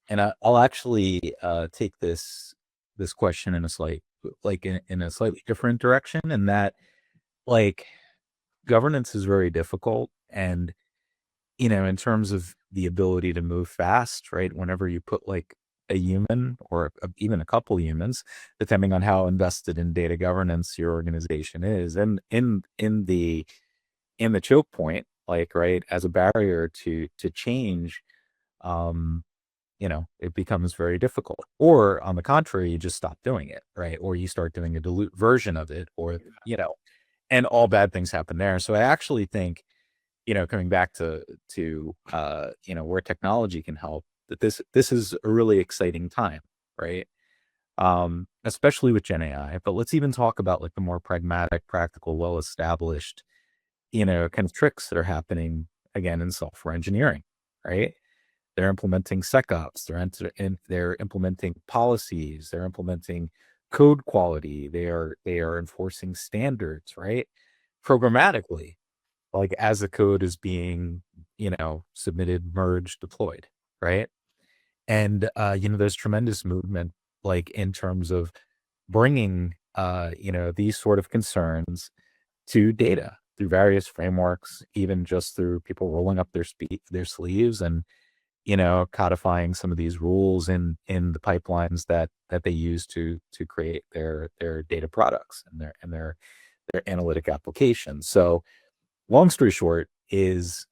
And I'll actually take this question in a slightly different direction, and that, like, governance is very difficult, and in terms of the ability to move fast, right? Whenever you put like a human or even a couple humans, depending on how invested in data governance your organization is, and in the choke point, like, right, as a barrier to change, it becomes very difficult. Or on the contrary, you just stop doing it, right? Or you start doing a dilute version of it, or and all bad things happen there. So I actually think, coming back to where technology can help, that this is a really exciting time, right? Especially with Gen AI. But let's even talk about like the more pragmatic, practical, well-established, kind of tricks that are happening again in software engineering, right? They're implementing SecOps, they're implementing policies, they're implementing code quality, they are enforcing standards, right? Programmatically, like as the code is being, submitted, merged, deployed, right? And there's tremendous movement, like in terms of bringing these sort of concerns to data through various frameworks, even just through people rolling up their sleeves and codifying some of these rules in the pipelines that they use to create their data products and their analytic applications. So long story short is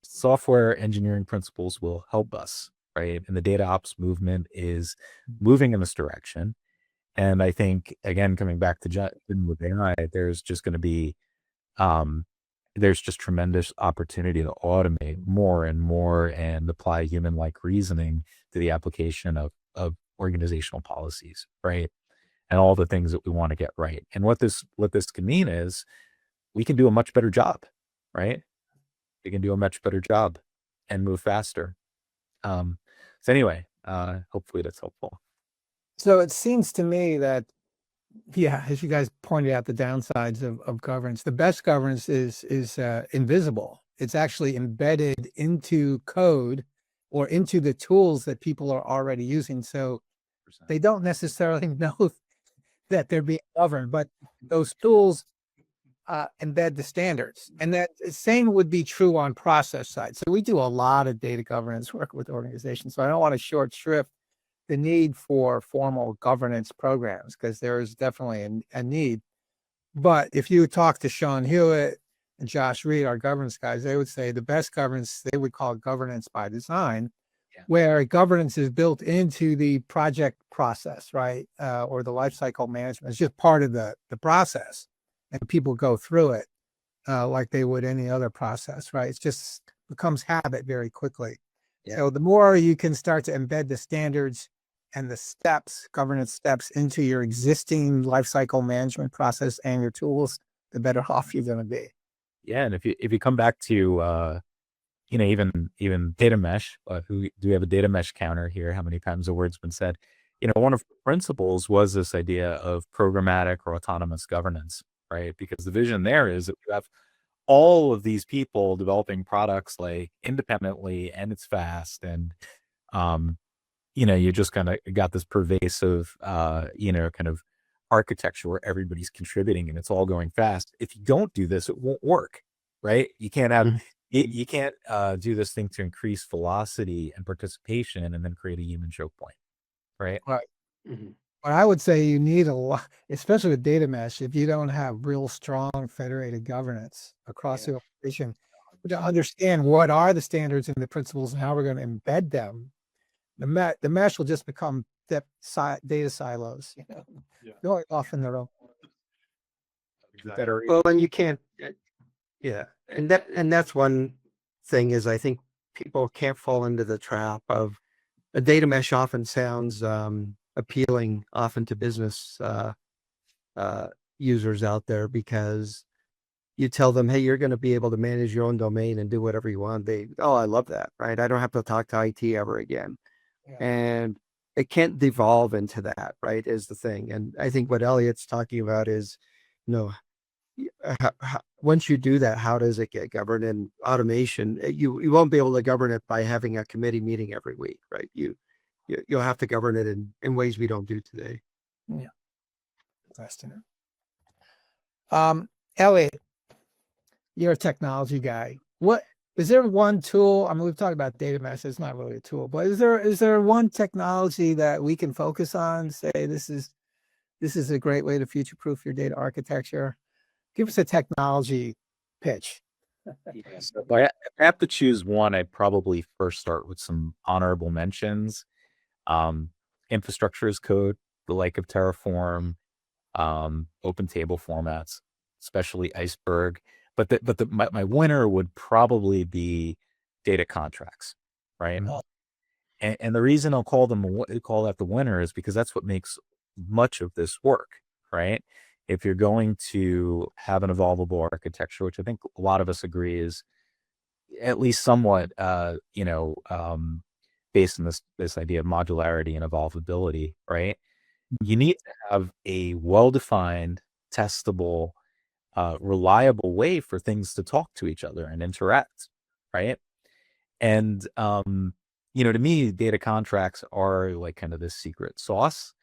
software engineering principles will help us, right? And the data ops movement is moving in this direction. And I think, again, coming back to with AI, there's just going to be there's just tremendous opportunity to automate more and more and apply human-like reasoning to the application of organizational policies, right? And all the things that we want to get right. And what this can mean is we can do a much better job, right? We can do a much better job and move faster. So anyway, hopefully that's helpful. So it seems to me that, yeah, as you guys pointed out, the downsides of governance, the best governance is invisible. It's actually embedded into code or into the tools that people are already using. So they don't necessarily know that they're being governed, but those tools embed the standards. And that same would be true on process side. So we do a lot of data governance work with organizations. So I don't want to short shrift the need for formal governance programs, because there is definitely a need. But if you talk to Sean Hewitt and Josh Reed, our governance guys, they would say the best governance, they would call governance by design, where governance is built into the project process, right? Or the life cycle management. It's just part of the process, and people go through it like they would any other process, right? It just becomes habit very quickly. Yeah. So the more you can start to embed the standards and the steps, governance steps, into your existing life cycle management process and your tools, the better off you're going to be. Yeah, and if you come back to even data mesh, do we have a data mesh counter here? How many times the word's been said? One of the principles was this idea of programmatic or autonomous governance, right? Because the vision there is that you have all of these people developing products like independently, and it's fast, and you just kind of got this pervasive kind of architecture where everybody's contributing and it's all going fast. If you don't do this, it won't work, right? You can't have you can't do this thing to increase velocity and participation and then create a human choke point, right? Right. But I would say you need a lot, especially with data mesh, if you don't have real strong federated governance across the organization, to understand what are the standards and the principles and how we're going to embed them. The mesh will just become data silos, going off in their own. Well, and you can't, and that's one thing is I think people can't fall into the trap of a data mesh. Often sounds appealing, often to business users out there, because you tell them, hey, you're going to be able to manage your own domain and do whatever you want. I love that, right? I don't have to talk to IT ever again. And it can't devolve into that, right, is the thing. And I think what Elliot's talking about is, once you do that, how does it get governed? And automation, you won't be able to govern it by having a committee meeting every week, right? You'll have to govern it in ways we don't do today. Yeah. Interesting. Elliot, you're a technology guy. Is there one tool? I mean, we've talked about data mesh. It's not really a tool, but is there one technology that we can focus on? Say this is a great way to future-proof your data architecture. Give us a technology pitch. So if I have to choose one, I'd probably first start with some honorable mentions. Infrastructure as code, the like of Terraform, open table formats, especially Iceberg. But my winner would probably be data contracts, right? And the reason I'll call that the winner is because that's what makes much of this work, right? If you're going to have an evolvable architecture, which I think a lot of us agree is at least somewhat, based on this idea of modularity and evolvability, right? You need to have a well-defined, testable, reliable way for things to talk to each other and interact, right? And to me, data contracts are like kind of this secret sauce,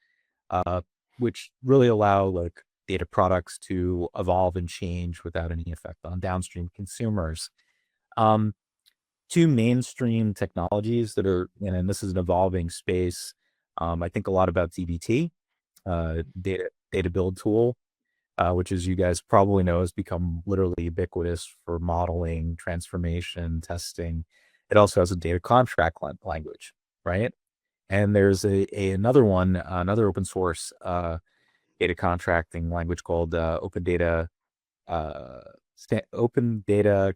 which really allow like data products to evolve and change without any effect on downstream consumers. Two mainstream technologies that are, and this is an evolving space. I think a lot about DBT, data build tool, which, as you guys probably know, has become literally ubiquitous for modeling, transformation, testing. It also has a data contract language, right? And there's another one, another open source data contracting language called Open Data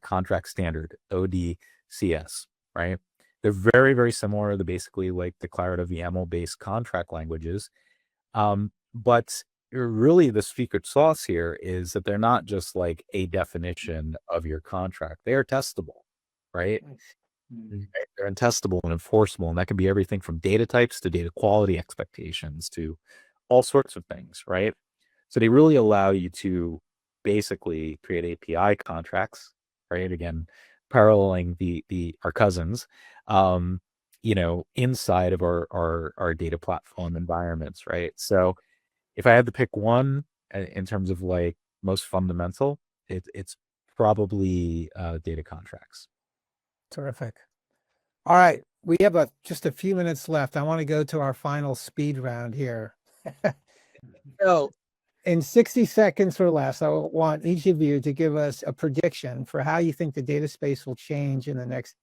Contract Standard, ODCS, right? They're very, very similar. They're basically like declarative YAML-based contract languages. But really the secret sauce here is that they're not just like a definition of your contract. They are testable, right? They're testable and enforceable. And that can be everything from data types to data quality expectations to all sorts of things, right? So they really allow you to basically create API contracts, right? Again, paralleling our cousins, inside of our data platform environments, right? So if I had to pick one in terms of like most fundamental, it's probably data contracts. Terrific. All right. We have just a few minutes left. I want to go to our final speed round here. So in 60 seconds or less, I want each of you to give us a prediction for how you think the data space will change in the next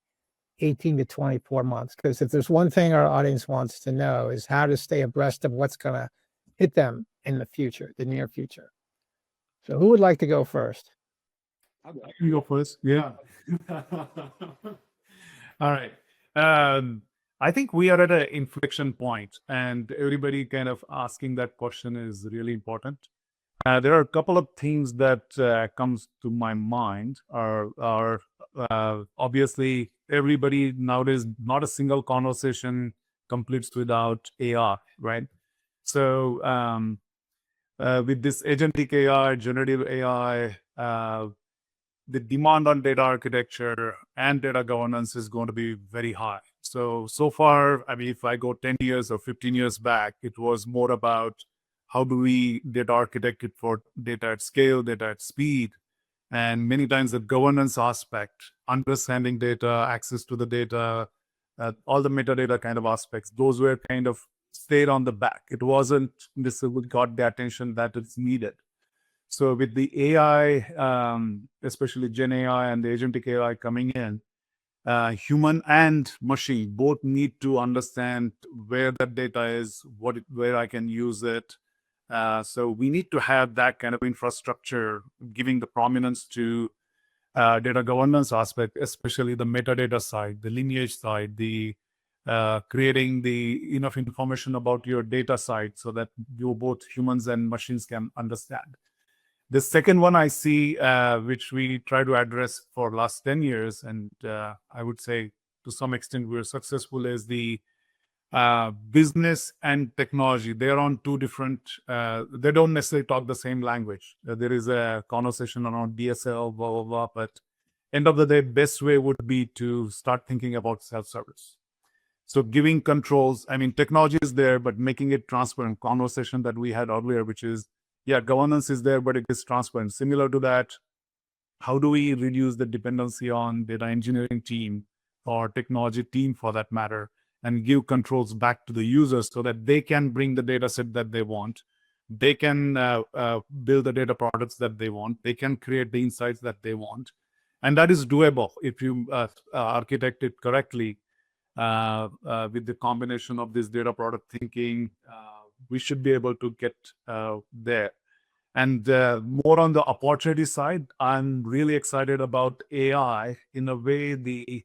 18 to 24 months. Because if there's one thing our audience wants to know is how to stay abreast of what's going to hit them in the future, the near future. So who would like to go first? You go first. Yeah. All right. I think we are at an inflection point, and everybody kind of asking that question is really important. There are a couple of things that comes to my mind. Are obviously everybody nowadays, not a single conversation completes without AI, right? So with this agentic AI, generative AI, the demand on data architecture and data governance is going to be very high. So far, I mean, if I go 10 years or 15 years back, it was more about how do we data architect it for data at scale, data at speed, and many times the governance aspect, understanding data, access to the data, all the metadata kind of aspects, those were kind of stayed on the back. It wasn't necessarily got the attention that it's needed. So with the AI, especially Gen AI and the agentic AI coming in, human and machine both need to understand where that data is, where I can use it. So we need to have that kind of infrastructure, giving the prominence to data governance aspect, especially the metadata side, the lineage side, the creating the enough information about your data side so that you both humans and machines can understand. The second one I see, which we try to address for last 10 years, and I would say to some extent we're successful, is the business and technology. They're on two different, they don't necessarily talk the same language. There is a conversation around DSL, blah, blah, blah, but end of the day, best way would be to start thinking about self-service. So giving controls, I mean, technology is there, but making it transparent. Conversation that we had earlier, which is, yeah, governance is there, but it is transparent. Similar to that, how do we reduce the dependency on data engineering team or technology team for that matter, and give controls back to the users so that they can bring the data set that they want. They can build the data products that they want. They can create the insights that they want. And that is doable if you architect it correctly with the combination of this data product thinking. We should be able to get there. And more on the opportunity side, I'm really excited about AI in a way the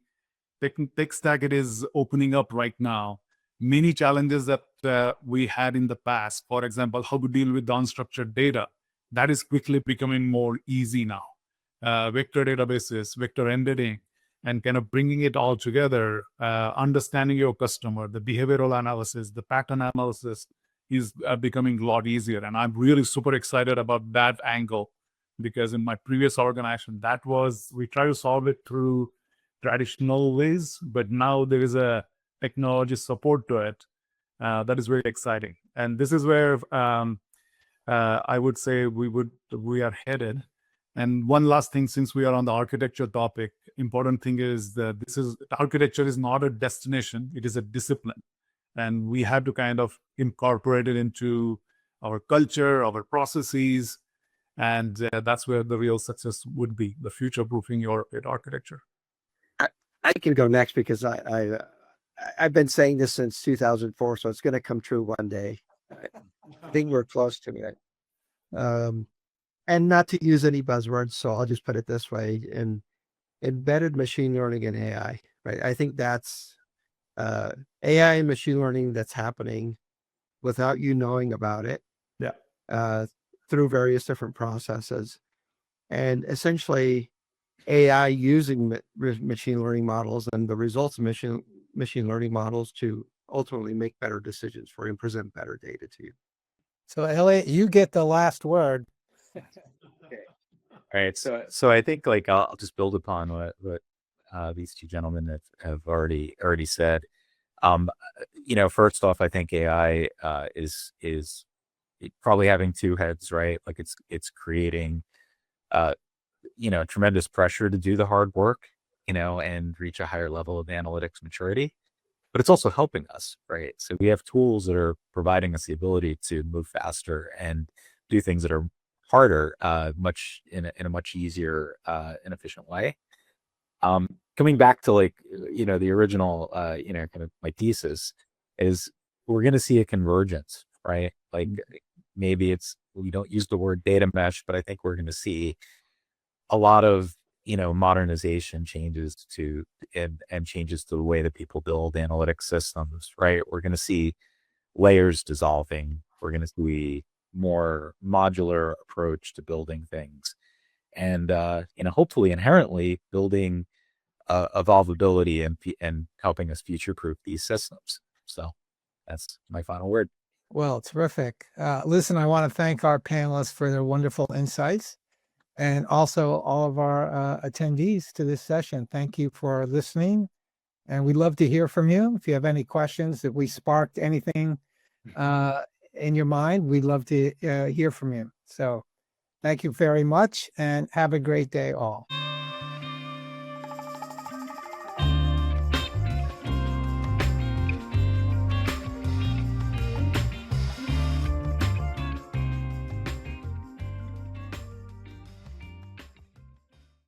tech stack it is opening up right now. Many challenges that we had in the past, for example, how to deal with the unstructured data, that is quickly becoming more easy now. Vector databases, vector embedding, and kind of bringing it all together, understanding your customer, the behavioral analysis, the pattern analysis is becoming a lot easier. And I'm really super excited about that angle because in my previous organization, we try to solve it through traditional ways, but now there is a technology support to it that is very exciting. And this is where I would say we are headed. And one last thing, since we are on the architecture topic, important thing is that architecture is not a destination, it is a discipline. And we have to kind of incorporate it into our culture, our processes, and that's where the real success would be, the future-proofing your architecture. I can go next because I've been saying this since 2004, so it's going to come true one day. I think we're close to it. And not to use any buzzwords, so I'll just put it this way: in embedded machine learning and AI. Right? I think that's AI and machine learning that's happening without you knowing about it. Yeah. Through various different processes, and essentially AI using machine learning models and the results of machine learning models to ultimately make better decisions for you and present better data to you. So Elliot, you get the last word. Okay. All right. So I think like I'll just build upon what these two gentlemen have already said. First off, I think AI is probably having two heads, right? Like it's creating, tremendous pressure to do the hard work, and reach a higher level of analytics maturity. But it's also helping us, right? So we have tools that are providing us the ability to move faster and do things that are harder, much in a much easier and efficient way. Coming back to the original, kind of my thesis is we're going to see a convergence, right? Like maybe we don't use the word data mesh, but I think we're going to see a lot of, modernization changes and changes to the way that people build analytic systems, right? We're going to see layers dissolving. We're going to see more modular approach to building things, and hopefully inherently building evolvability and helping us future-proof these systems. So that's my final word. Well, terrific. Listen, I want to thank our panelists for their wonderful insights, and also all of our attendees to this session. Thank you for listening, and we'd love to hear from you. If you have any questions, if we sparked anything in your mind, we'd love to hear from you. So thank you very much, and have a great day all.